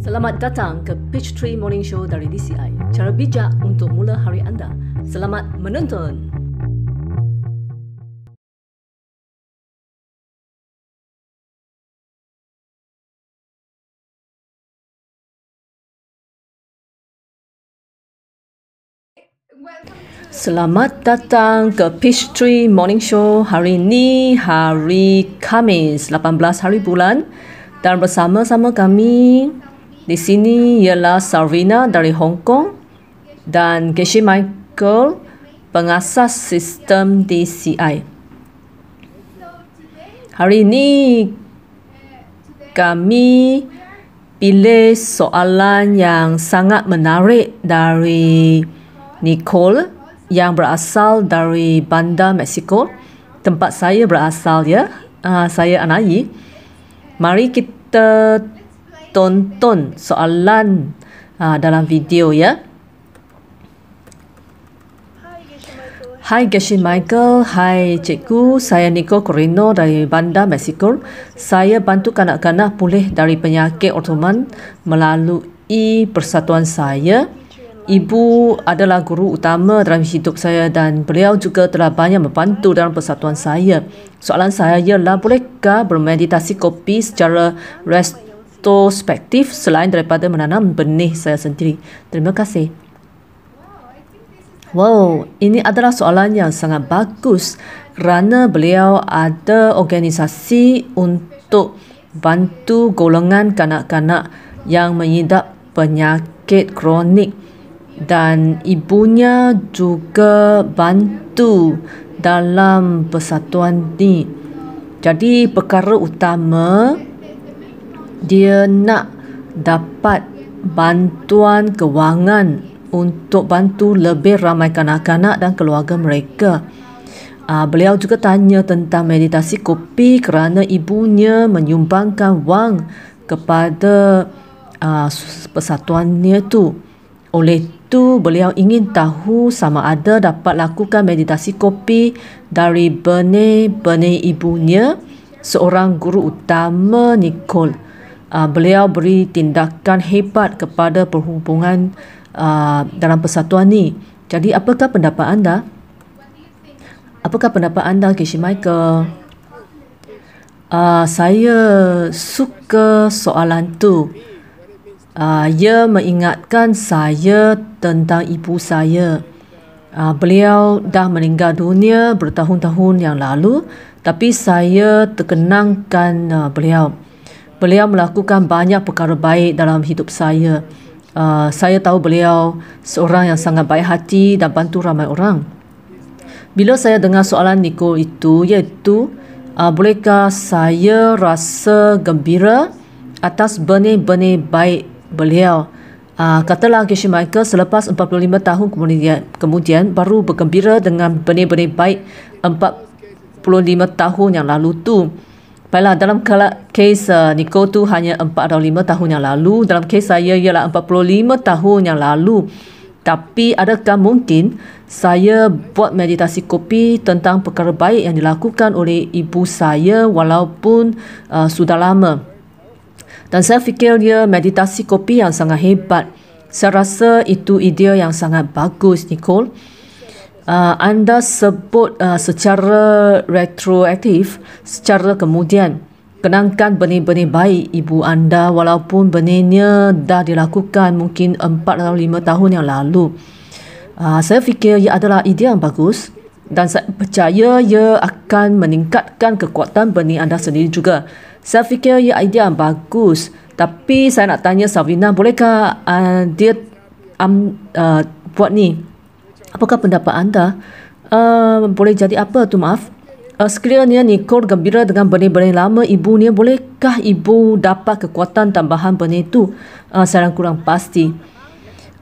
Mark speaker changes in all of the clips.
Speaker 1: Selamat datang ke Peachtree Morning Show dari DCI. Cara bijak untuk mula hari anda. Selamat menonton. Selamat datang ke Peachtree Morning Show. Hari ini hari Khamis, 18 hari bulan, dan bersama-sama kami di sini ialah Sarvina dari Hong Kong dan Geshe Michael, pengasas sistem DCI. Hari ini kami pilih soalan yang sangat menarik dari Nicole yang berasal dari Bandar Mexico, tempat saya berasal ya. Saya Anayi. Mari kita tonton soalan dalam video ya. Hai Geshe Michael, hai cikgu, saya Nicole Corino dari Bandar Mexico. Saya bantu kanak-kanak pulih dari penyakit Ottoman melalui persatuan saya. Ibu adalah guru utama dalam hidup saya dan beliau juga telah banyak membantu dalam persatuan saya. Soalan saya ialah, bolehkah bermeditasi kopi secara retrospektif selain daripada menanam benih saya sendiri? Terima kasih. Wow, ini adalah soalan yang sangat bagus kerana beliau ada organisasi untuk bantu golongan kanak-kanak yang mengidap penyakit kronik. Dan ibunya juga bantu dalam persatuan ni. Jadi perkara utama, dia nak dapat bantuan kewangan untuk bantu lebih ramai kanak-kanak dan keluarga mereka. Beliau juga tanya tentang meditasi kopi kerana ibunya menyumbangkan wang kepada persatuannya tu. Oleh itu, beliau ingin tahu sama ada dapat lakukan meditasi kopi dari benih-benih ibunya, seorang guru utama Nicole. Beliau beri tindakan hebat kepada perhubungan dalam persatuan ni. Jadi, apakah pendapat anda? Apakah pendapat anda, Geshe Michael? Saya suka soalan tu. Ia mengingatkan saya tentang ibu saya. Beliau dah meninggal dunia bertahun-tahun yang lalu, tapi saya terkenangkan beliau. Beliau melakukan banyak perkara baik dalam hidup saya. Saya tahu beliau seorang yang sangat baik hati dan bantu ramai orang. Bila saya dengar soalan Nicole itu, iaitu bolehkah saya rasa gembira atas benih-benih baik beliau. Katalah Geshe Michael, selepas 45 tahun kemudian baru bergembira dengan benih-benih baik 45 tahun yang lalu tu. Baiklah, dalam kes Nicole tu hanya 45 tahun yang lalu. Dalam kes saya ialah 45 tahun yang lalu. Tapi adakah mungkin saya buat meditasi kopi tentang perkara baik yang dilakukan oleh ibu saya walaupun sudah lama? Dan saya fikir dia meditasi kopi yang sangat hebat. Saya rasa itu idea yang sangat bagus, Nicole. Anda sebut secara retroaktif, secara kemudian. Kenangkan benih-benih baik ibu anda walaupun benihnya dah dilakukan mungkin 4 atau 5 tahun yang lalu. Saya fikir ia adalah idea yang bagus dan saya percaya ia akan meningkatkan kekuatan benih anda sendiri juga. Saya fikir ia idea yang bagus. Tapi saya nak tanya Sarvina, bolehkah dia buat ni? Apakah pendapat anda? Boleh jadi apa tu, maaf? Sekiranya Nicole gembira dengan benih-benih lama ibunya, bolehkah ibu dapat kekuatan tambahan benih itu? Saya kurang pasti.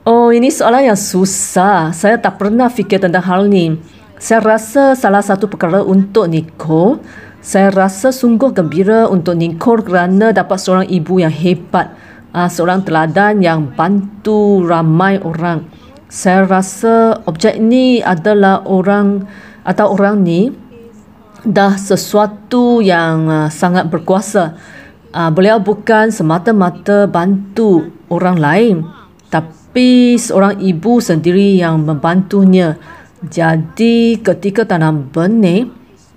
Speaker 1: Oh, ini soalan yang susah. Saya tak pernah fikir tentang hal ni. Saya rasa salah satu perkara untuk Nicole, saya rasa sungguh gembira untuk Nicole kerana dapat seorang ibu yang hebat, seorang teladan yang bantu ramai orang. Saya rasa objek ni adalah orang ni dah sesuatu yang sangat berkuasa. Beliau bukan semata-mata bantu orang lain, tapi seorang ibu sendiri yang membantunya. Jadi ketika tanam benih,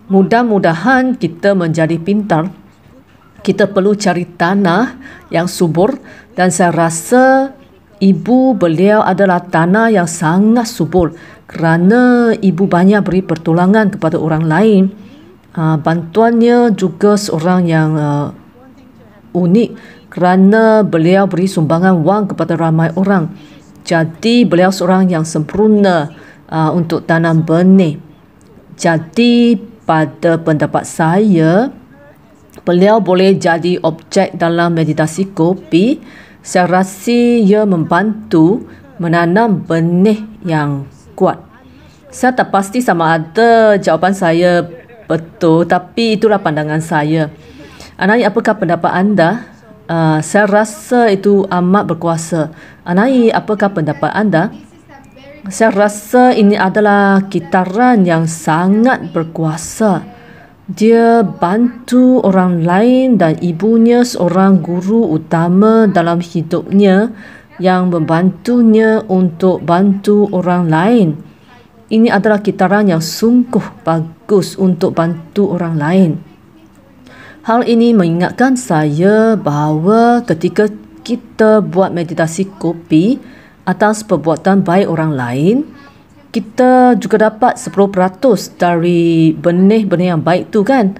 Speaker 1: mudah-mudahan kita menjadi pintar. Kita perlu cari tanah yang subur, dan saya rasa ibu beliau adalah tanah yang sangat subur kerana ibu banyak beri pertolongan kepada orang lain. Bantuannya juga seorang yang unik kerana beliau beri sumbangan wang kepada ramai orang. Jadi beliau seorang yang sempurna untuk tanam benih. Jadi pada pendapat saya, beliau boleh jadi objek dalam meditasi kopi. Saya rasa ia membantu menanam benih yang kuat. Saya tak pasti sama ada jawapan saya betul, tapi itulah pandangan saya. Anai, apakah pendapat anda? Saya rasa itu amat berkuasa. Anai, apakah pendapat anda? Saya rasa ini adalah kitaran yang sangat berkuasa. Dia bantu orang lain dan ibunya seorang guru utama dalam hidupnya yang membantunya untuk bantu orang lain. Ini adalah kitaran yang sungguh bagus untuk bantu orang lain. Hal ini mengingatkan saya bahawa ketika kita buat meditasi kopi atas perbuatan baik orang lain, kita juga dapat 10% dari benih-benih yang baik tu kan.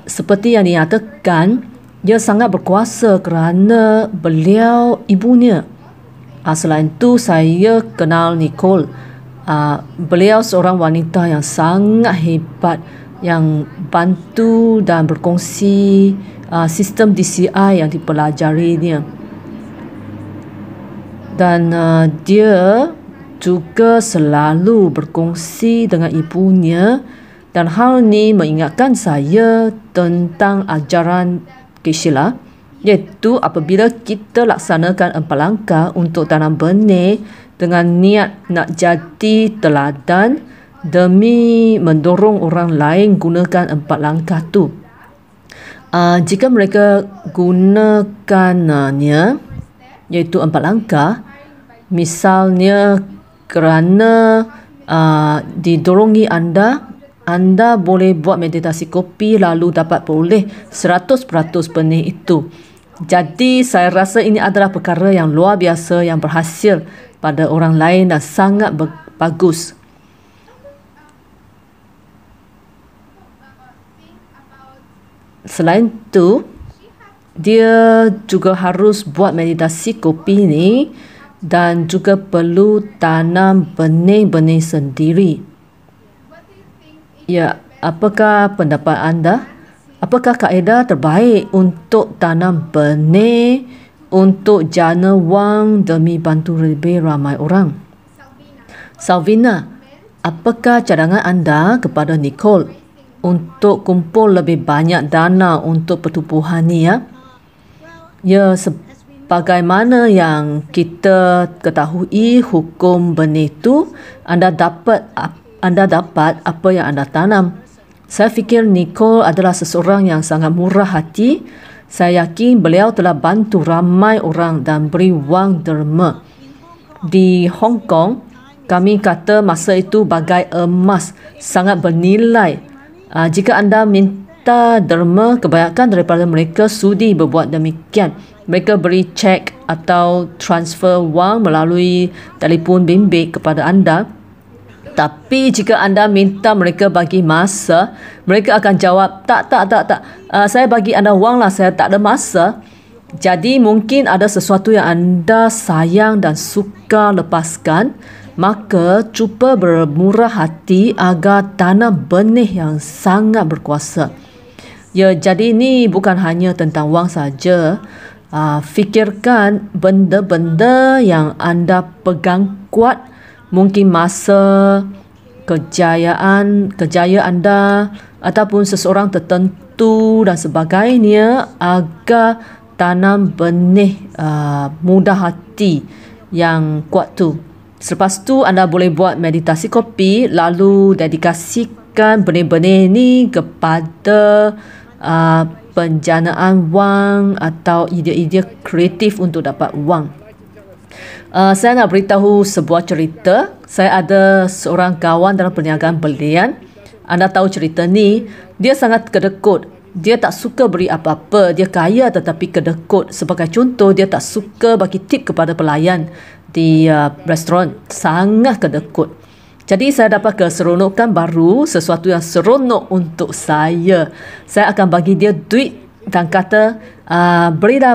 Speaker 1: Seperti yang dinyatakan, dia sangat berkuasa kerana beliau ibunya. Selain itu, saya kenal Nicole. Beliau seorang wanita yang sangat hebat, yang bantu dan berkongsi sistem DCI yang dipelajarinya. Dan dia juga selalu berkongsi dengan ibunya, dan hal ini mengingatkan saya tentang ajaran Geshe-la, iaitu apabila kita laksanakan 4 langkah untuk tanam benih dengan niat nak jadi teladan demi mendorong orang lain gunakan 4 langkah tu. Jika mereka gunakannya, iaitu 4 langkah, misalnya kerana didorongi anda boleh buat meditasi kopi lalu dapat peroleh 100% benih itu. Jadi saya rasa ini adalah perkara yang luar biasa yang berhasil pada orang lain dan sangat bagus. Selain itu, dia juga harus buat meditasi kopi ni dan juga perlu tanam benih-benih sendiri. Ya, apakah pendapat anda? Apakah kaedah terbaik untuk tanam benih untuk jana wang demi bantu lebih ramai orang? Salvina, apakah cadangan anda kepada Nicole untuk kumpul lebih banyak dana untuk pertubuhan ni ya? Ya, bagaimana yang kita ketahui hukum benih itu, anda dapat apa yang anda tanam. Saya fikir Nicole adalah seseorang yang sangat murah hati. Saya yakin beliau telah bantu ramai orang dan beri wang derma. Di Hong Kong, kami kata masa itu bagai emas, sangat bernilai. Jika anda minta derma, kebanyakan daripada mereka sudi berbuat demikian. Mereka beri cek atau transfer wang melalui telefon bimbit kepada anda. Tapi jika anda minta mereka bagi masa, mereka akan jawab, tak. Saya bagi anda wang lah, saya tak ada masa. Jadi mungkin ada sesuatu yang anda sayang dan suka lepaskan, maka cuba bermurah hati agar tanam benih yang sangat berkuasa. Ya, jadi ini bukan hanya tentang wang saja. Fikirkan benda-benda yang anda pegang kuat, mungkin masa, kejayaan anda ataupun seseorang tertentu dan sebagainya, agar tanam benih mudah hati yang kuat tu. Selepas tu anda boleh buat meditasi kopi lalu dedikasikan benih-benih ni kepada penjanaan wang atau idea-idea kreatif untuk dapat wang. Saya nak beritahu sebuah cerita. Saya ada seorang kawan dalam perniagaan belian. Anda tahu cerita ni, dia sangat kedekut. Dia tak suka beri apa-apa. Dia kaya tetapi kedekut. Sebagai contoh, dia tak suka bagi tip kepada pelayan di restoran. Sangat kedekut. Jadi saya dapat keseronokan baru, sesuatu yang seronok untuk saya. Saya akan bagi dia duit dan kata, berilah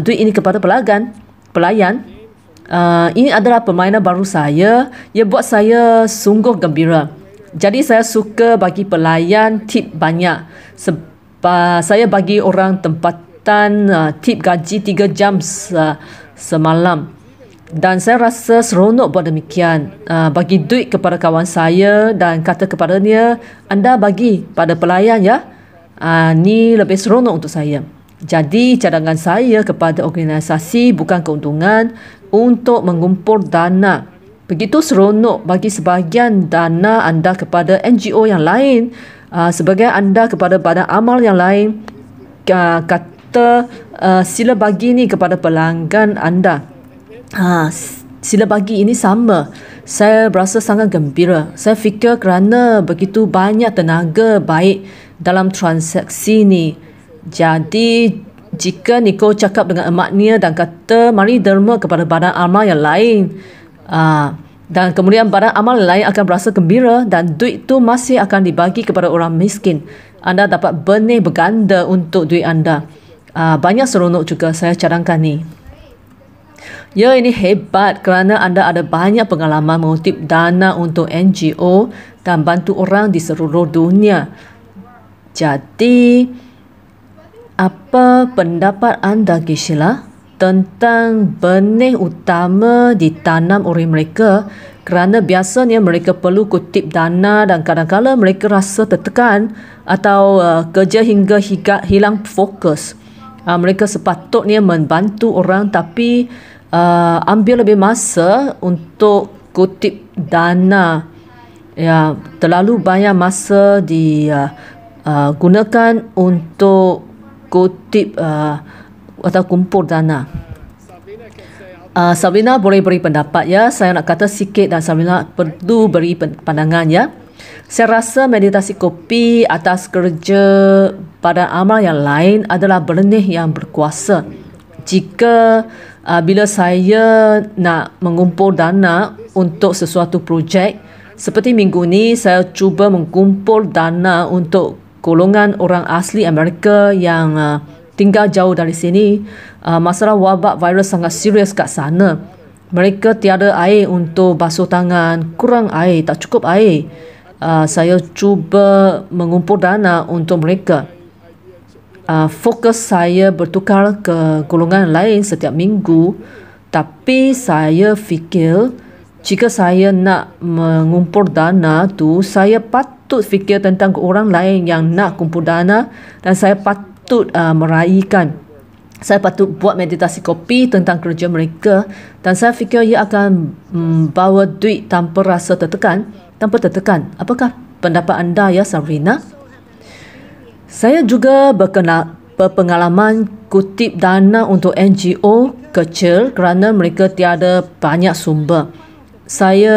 Speaker 1: duit ini kepada pelayan. Ini adalah permainan baru saya. Ia buat saya sungguh gembira. Jadi saya suka bagi pelayan tip banyak. Saya bagi orang tempatan tip gaji 3 jam semalam. Dan saya rasa seronok buat demikian. Bagi duit kepada kawan saya dan kata kepada dia, anda bagi pada pelayan ya. Ni lebih seronok untuk saya. Jadi cadangan saya kepada organisasi bukan keuntungan untuk mengumpul dana. Begitu seronok bagi sebahagian dana anda kepada NGO yang lain, sebagai anda kepada badan amal yang lain. Kata sila bagi ni kepada pelanggan anda. Sila bagi ini sama. Saya berasa sangat gembira. Saya fikir kerana begitu banyak tenaga baik dalam transaksi ni. Jadi jika Nicole cakap dengan emaknya dan kata mari derma kepada badan amal yang lain, dan kemudian badan amal lain akan berasa gembira dan duit tu masih akan dibagi kepada orang miskin, anda dapat benih berganda untuk duit anda. Banyak seronok juga saya cadangkan ni. Ya, ini hebat kerana anda ada banyak pengalaman mengutip dana untuk NGO dan bantu orang di seluruh dunia. Jadi, apa pendapat anda, Gisela, tentang benih utama ditanam oleh mereka kerana biasanya mereka perlu kutip dana dan kadang-kadang mereka rasa tertekan atau kerja hingga hilang fokus. Mereka sepatutnya membantu orang tapi ambil lebih masa untuk kutip dana. Ya, terlalu banyak masa digunakan untuk kutip atau kumpul dana. Sabrina boleh beri pendapat ya. Saya nak kata sikit dan Sabrina perlu beri pandangan ya. Saya rasa meditasi kopi atas kerja badan amal yang lain adalah benih yang berkuasa. Jika bila saya nak mengumpul dana untuk sesuatu projek, seperti minggu ni saya cuba mengumpul dana untuk golongan orang asli Amerika yang tinggal jauh dari sini. Masalah wabak virus sangat serius kat sana. Mereka tiada air untuk basuh tangan, kurang air, tak cukup air. Saya cuba mengumpul dana untuk mereka. Fokus saya bertukar ke golongan lain setiap minggu, tapi saya fikir jika saya nak mengumpul dana tu, saya patut fikir tentang orang lain yang nak kumpul dana dan saya patut meraihkan. Saya patut buat meditasi kopi tentang kerja mereka dan saya fikir ia akan bawa duit tanpa rasa tertekan. Apakah pendapat anda ya, Sabrina? Saya juga berpengalaman kutip dana untuk NGO kecil kerana mereka tiada banyak sumber. Saya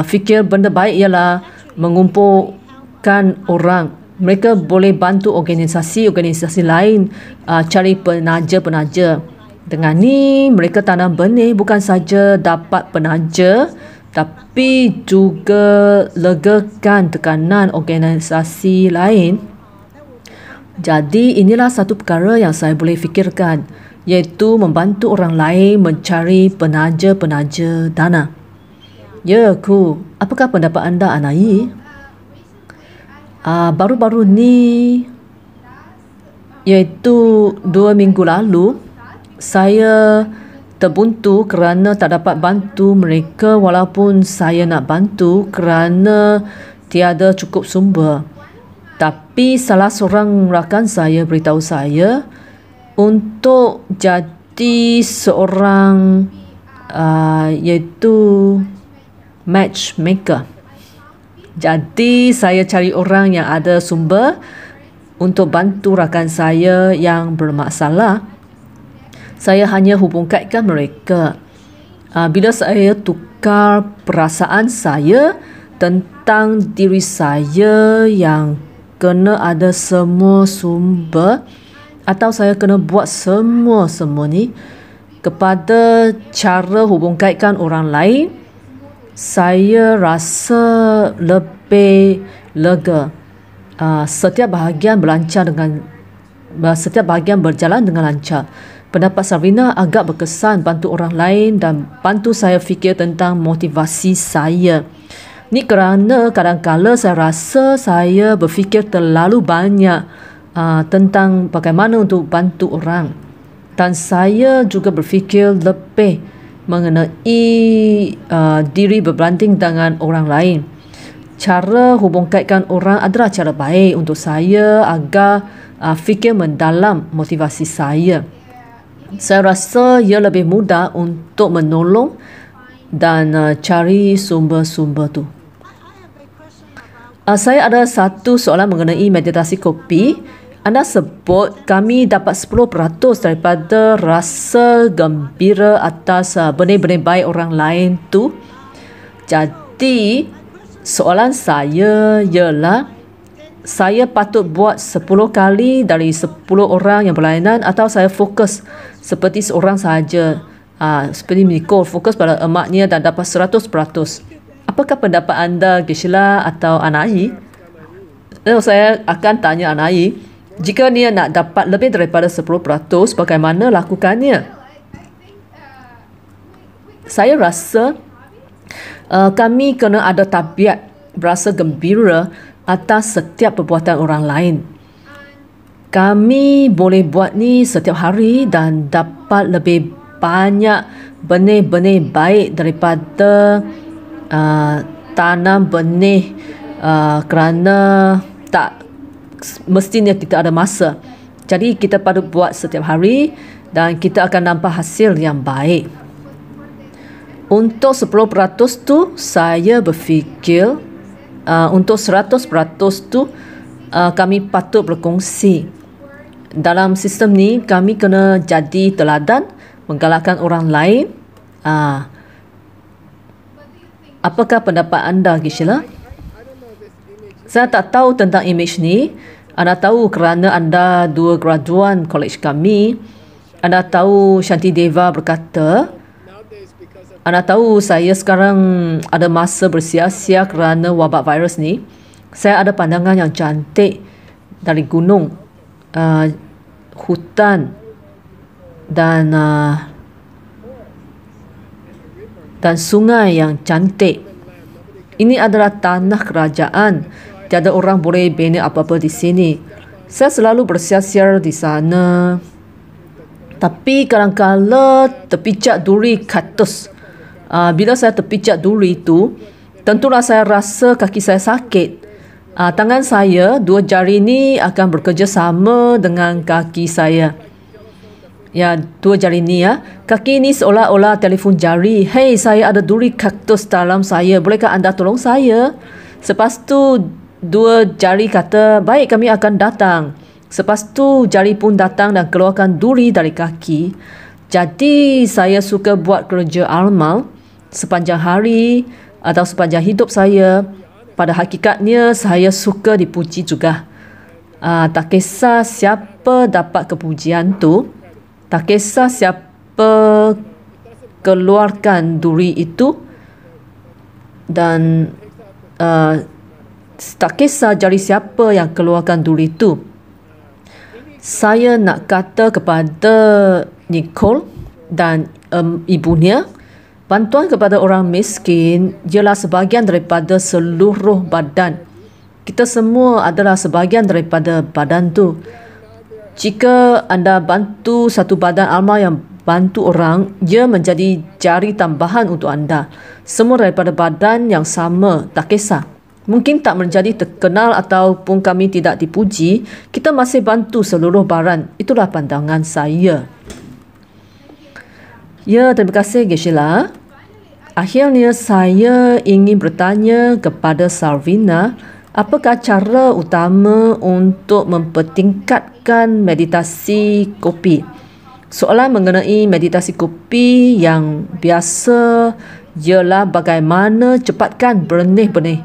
Speaker 1: fikir benda baik ialah mengumpulkan orang. Mereka boleh bantu organisasi-organisasi lain cari penaja-penaja. Dengan ni mereka tanam benih bukan saja dapat penaja tapi juga legakan tekanan organisasi lain. Jadi inilah satu perkara yang saya boleh fikirkan, iaitu membantu orang lain mencari penaja-penaja dana. Ya, cool. Apakah pendapat anda, Anai? Baru-baru ni, iaitu 2 minggu lalu, saya terbuntu kerana tak dapat bantu mereka walaupun saya nak bantu kerana tiada cukup sumber. Tapi salah seorang rakan saya beritahu saya untuk jadi seorang iaitu matchmaker. Jadi saya cari orang yang ada sumber untuk bantu rakan saya yang bermasalah, saya hanya hubungkan mereka. Bila saya tukar perasaan saya tentang diri saya yang kena ada semua sumber, atau saya kena buat semua ni kepada cara hubungkan orang lain, saya rasa lebih lega. Setiap bahagian berjalan dengan lancar. Pendapat Sarvina agak berkesan bantu orang lain dan bantu saya fikir tentang motivasi saya. Ni kerana kadang-kadang saya rasa saya berfikir terlalu banyak tentang bagaimana untuk bantu orang, dan saya juga berfikir lebih mengenai diri berbanding dengan orang lain. Cara hubungkan orang adalah cara baik untuk saya agar fikir mendalam motivasi saya. Saya rasa ia lebih mudah untuk menolong dan cari sumber-sumber tu. Saya ada satu soalan mengenai meditasi kopi. Anda sebut kami dapat 10% daripada rasa gembira atas benih-benih baik orang lain tu. Jadi soalan saya ialah, saya patut buat 10 kali dari 10 orang yang berlainan, atau saya fokus seperti seorang sahaja, seperti Nicole fokus pada emaknya dan dapat 100%. Apakah pendapat anda, Gisela atau Anai? Saya akan tanya Anai, jika dia nak dapat lebih daripada 10%, bagaimana lakukannya? Saya rasa kami kena ada tabiat berasa gembira atas setiap perbuatan orang lain. Kami boleh buat ni setiap hari dan dapat lebih banyak benih-benih baik daripada tanam benih kerana tak mestinya kita ada masa. Jadi kita patut buat setiap hari dan kita akan nampak hasil yang baik. Untuk 10% tu saya berfikir untuk 100% tu kami patut berkongsi. Dalam sistem ni kami kena jadi teladan, menggalakkan orang lain. Apakah pendapat anda, Gisela? Saya tak tahu tentang imej ni. Anda tahu kerana anda dua graduan kolej kami. Anda tahu Shanti Deva berkata, anda tahu saya sekarang ada masa bersia-sia kerana wabak virus ni. Saya ada pandangan yang cantik dari gunung, hutan dan sungai yang cantik. Ini adalah tanah kerajaan. Tiada orang boleh bina apa-apa di sini. Saya selalu bersiar-siar di sana. Tapi kadang-kadang terpijak duri kaktus. Bila saya terpijak duri itu, tentulah saya rasa kaki saya sakit. Tangan saya, dua jari ni akan bekerjasama dengan kaki saya. Ya, dua jari ni ya. Kaki ni seolah-olah telefon jari. Hei, saya ada duri kaktus dalam saya. Bolehkah anda tolong saya? Lepas tu dua jari kata, baik, kami akan datang. Lepas tu jari pun datang dan keluarkan duri dari kaki. Jadi saya suka buat kerja amal sepanjang hari atau sepanjang hidup saya. Pada hakikatnya saya suka dipuji juga. Tak kisah siapa dapat kepujian tu, tak kisah siapa keluarkan duri itu, dan tak kisah jari siapa yang keluarkan duri itu. Saya nak kata kepada Nicole dan ibunya, bantuan kepada orang miskin ialah sebahagian daripada seluruh badan. Kita semua adalah sebahagian daripada badan tu. Jika anda bantu satu badan amal yang bantu orang, ia menjadi jari tambahan untuk anda. Semua daripada badan yang sama, tak kisah. Mungkin tak menjadi terkenal ataupun kami tidak dipuji, kita masih bantu seluruh badan. Itulah pandangan saya. Ya, terima kasih Gisela. Akhirnya saya ingin bertanya kepada Sarvina, Apakah cara utama untuk mempertingkatkan meditasi kopi? Soalan mengenai meditasi kopi yang biasa ialah bagaimana cepatkan benih-benih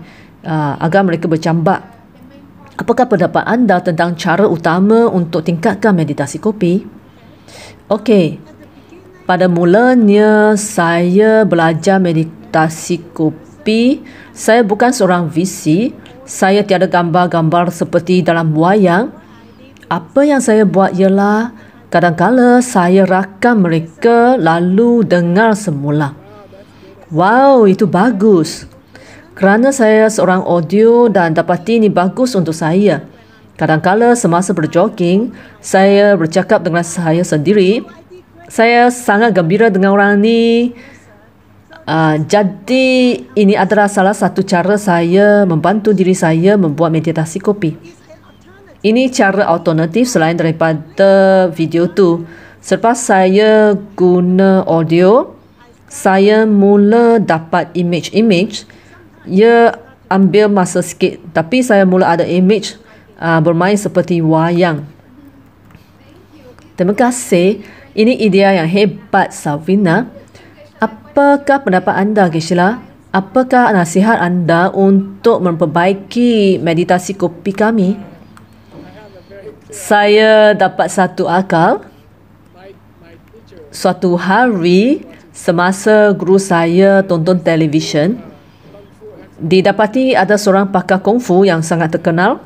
Speaker 1: agar mereka bercambak. Apakah pendapat anda tentang cara utama untuk tingkatkan meditasi kopi? Okey, pada mulanya saya belajar meditasi kopi. Saya bukan seorang VC. Saya tiada gambar-gambar seperti dalam wayang. Apa yang saya buat ialah kadang-kala saya rakam mereka lalu dengar semula. Wow, itu bagus. Kerana saya seorang audio dan dapati ini bagus untuk saya. Kadang-kala semasa berjogging, saya bercakap dengan saya sendiri. Saya sangat gembira dengan orang ni. Jadi ini adalah salah satu cara saya membantu diri saya membuat meditasi kopi. Ini cara alternatif selain daripada video tu. Selepas saya guna audio, saya mula dapat image. Ia ambil masa sikit, tapi saya mula ada image bermain seperti wayang. Terima kasih. Ini idea yang hebat, Savina. Apakah pendapat anda, Gisela? Apakah nasihat anda untuk memperbaiki meditasi kopi kami? Saya dapat satu akal. Suatu hari, semasa guru saya tonton televisyen, didapati ada seorang pakar kungfu yang sangat terkenal.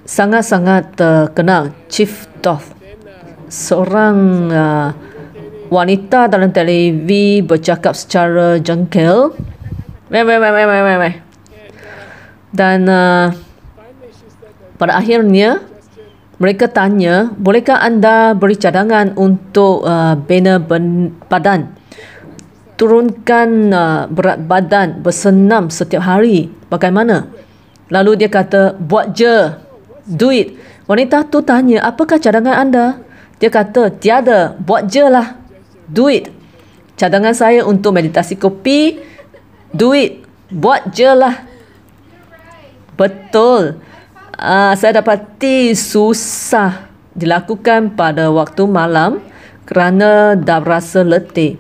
Speaker 1: Sangat-sangat terkenal, Chief Toth. Seorang wanita dalam televi bercakap secara jengkel. Dan pada akhirnya mereka tanya, bolehkah anda beri cadangan untuk bina badan, turunkan berat badan, bersenam setiap hari, bagaimana? Lalu dia kata, buat je, do it. Wanita tu tanya, apakah cadangan anda? Dia kata, tiada, buat je lah, do it. Cadangan saya untuk meditasi kopi, do it, buat je lah. Betul. Saya dapati susah dilakukan pada waktu malam kerana dah rasa letih.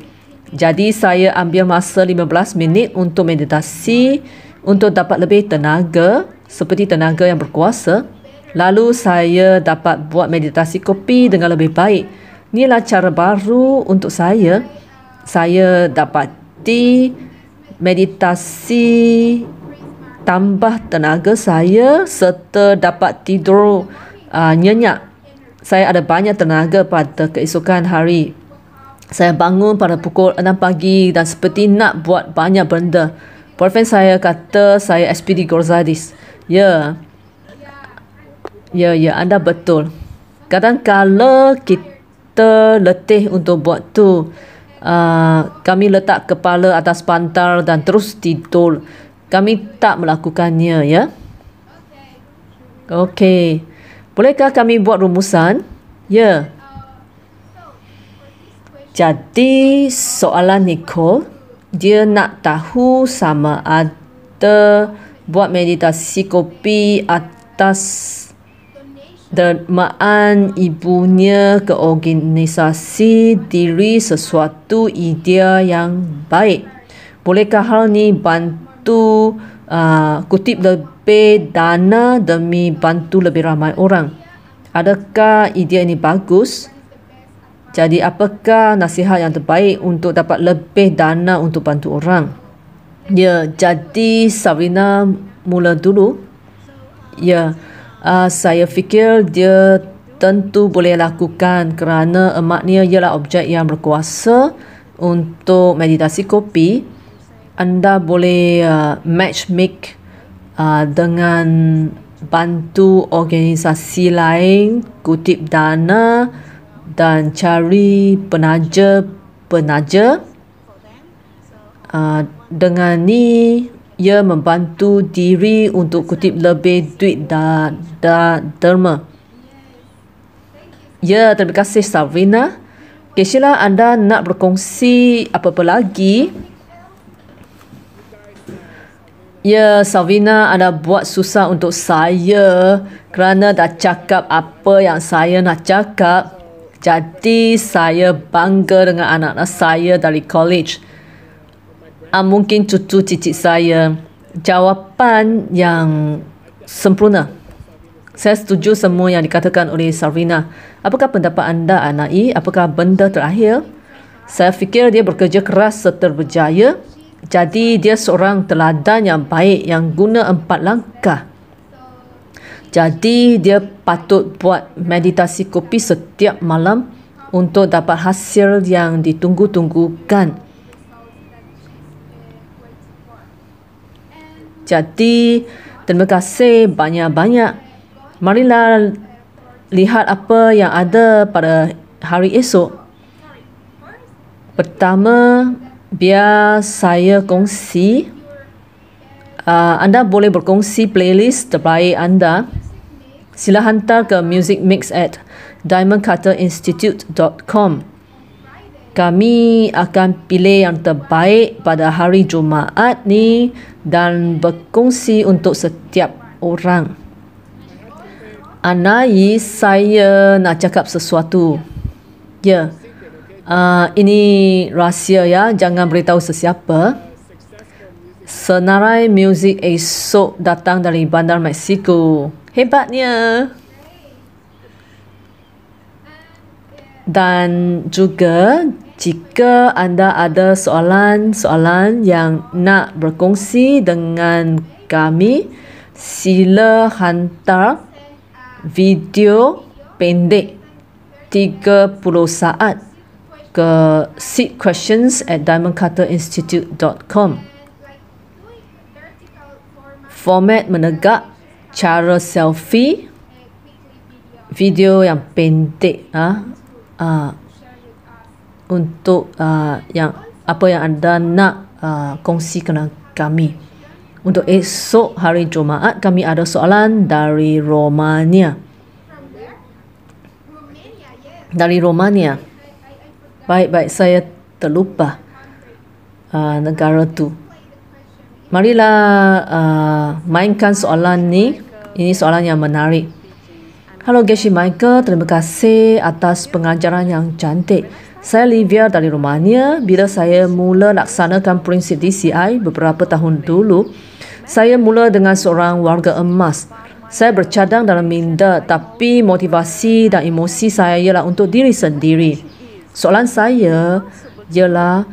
Speaker 1: Jadi saya ambil masa 15 minit untuk meditasi untuk dapat lebih tenaga, seperti tenaga yang berkuasa. Lalu saya dapat buat meditasi kopi dengan lebih baik. Inilah cara baru untuk saya. Saya dapati meditasi tambah tenaga saya serta dapat tidur nyenyak. Saya ada banyak tenaga pada keesokan hari. Saya bangun pada pukul 6 pagi dan seperti nak buat banyak benda. Boyfriend saya kata saya SPD Gorzadis. Ya, anda betul. Kadang-kala kita letih untuk buat tu. Kami letak kepala atas bantal dan terus tidur. Kami tak melakukannya, ya. Okey. Bolehkah kami buat rumusan? Ya. Jadi, soalan Nicole, dia nak tahu sama ada buat meditasi kopi atas dermaan ibunya ke organisasi diri sesuatu idea yang baik. Bolehkah hal ni bantu kutip lebih dana demi bantu lebih ramai orang? Adakah idea ini bagus? Jadi apakah nasihat yang terbaik untuk dapat lebih dana untuk bantu orang? Ya, jadi Sabrina mula dulu. Ya, saya fikir dia tentu boleh lakukan kerana emaknya ialah objek yang berkuasa untuk meditasi kopi. Anda boleh match make dengan bantu organisasi lain, kutip dana dan cari penaja. Dengan ni ia membantu diri untuk kutip lebih duit dan derma. Ya, terima kasih Sabrina. Sheila, anda nak berkongsi apa-apa lagi? Ya, Salvina ada buat susah untuk saya kerana dah cakap apa yang saya nak cakap. Jadi saya bangga dengan anak-anak saya dari college. Mungkin cucu cicit saya. Jawapan yang sempurna. Saya setuju semua yang dikatakan oleh Salvina. Apakah pendapat anda, Anai? Apakah benda terakhir? Saya fikir dia bekerja keras serta berjaya. Jadi dia seorang teladan yang baik yang guna 4 langkah. Jadi dia patut buat meditasi kopi setiap malam untuk dapat hasil yang ditunggu-tunggukan. Jadi terima kasih banyak-banyak. Marilah lihat apa yang ada pada hari esok. Pertama, biar saya kongsi. Anda boleh berkongsi playlist terbaik anda. Sila hantar ke musicmix@diamondcutterinstitute.com. Kami akan pilih yang terbaik pada hari Jumaat ni dan berkongsi untuk setiap orang. Anai, saya nak cakap sesuatu. Ya. Ini rahsia ya, jangan beritahu sesiapa. Senarai muzik esok datang dari Bandar Mexico. Hebatnya. Dan juga jika anda ada soalan-soalan yang nak berkongsi dengan kami, sila hantar video pendek 30 saat ke seedquestions@diamondcutterinstitute.com. Format menegak, cara selfie, video yang pendek untuk yang apa yang anda nak kongsi dengan kami. Untuk esok hari Jumaat kami ada soalan dari Romania. Dari Romania. Baik, saya terlupa negara tu. Marilah mainkan soalan ni. Ini soalan yang menarik. Halo Geshe Michael, terima kasih atas pengajaran yang cantik. Saya Livia dari Romania. Bila saya mula laksanakan prinsip DCI beberapa tahun dulu, saya mula dengan seorang warga emas. Saya bercadang dalam minda, tapi motivasi dan emosi saya ialah untuk diri sendiri. Soalan saya ialah,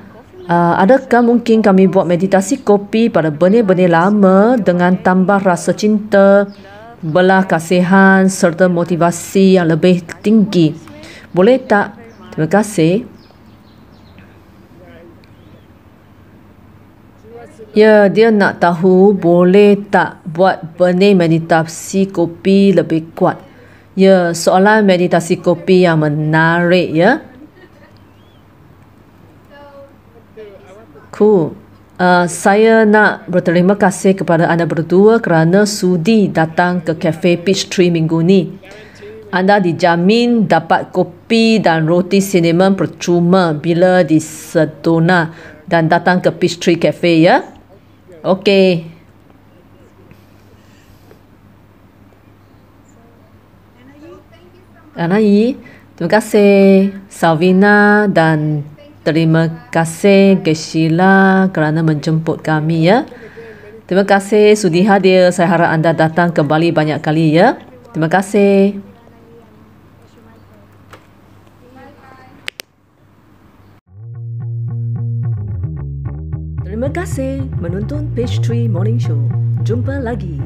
Speaker 1: adakah mungkin kami buat meditasi kopi pada benih-benih lama dengan tambah rasa cinta, belas kasihan serta motivasi yang lebih tinggi? Boleh tak? Terima kasih. Ya, dia nak tahu boleh tak buat benih meditasi kopi lebih kuat. Ya, soalan meditasi kopi yang menarik ya. Cool. Saya nak berterima kasih kepada anda berdua kerana sudi datang ke Cafe Peachtree minggu ni. Anda dijamin dapat kopi dan roti cinnamon percuma bila di Sedona dan datang ke Peachtree Cafe ya. Okey. Anai, terima kasih Salvina dan terima kasih Geshila kerana menjemput kami ya. Terima kasih sudi hadir. Saya harap anda datang kembali banyak kali ya. Terima kasih. Terima kasih menonton Peachtree Morning Show. Jumpa lagi.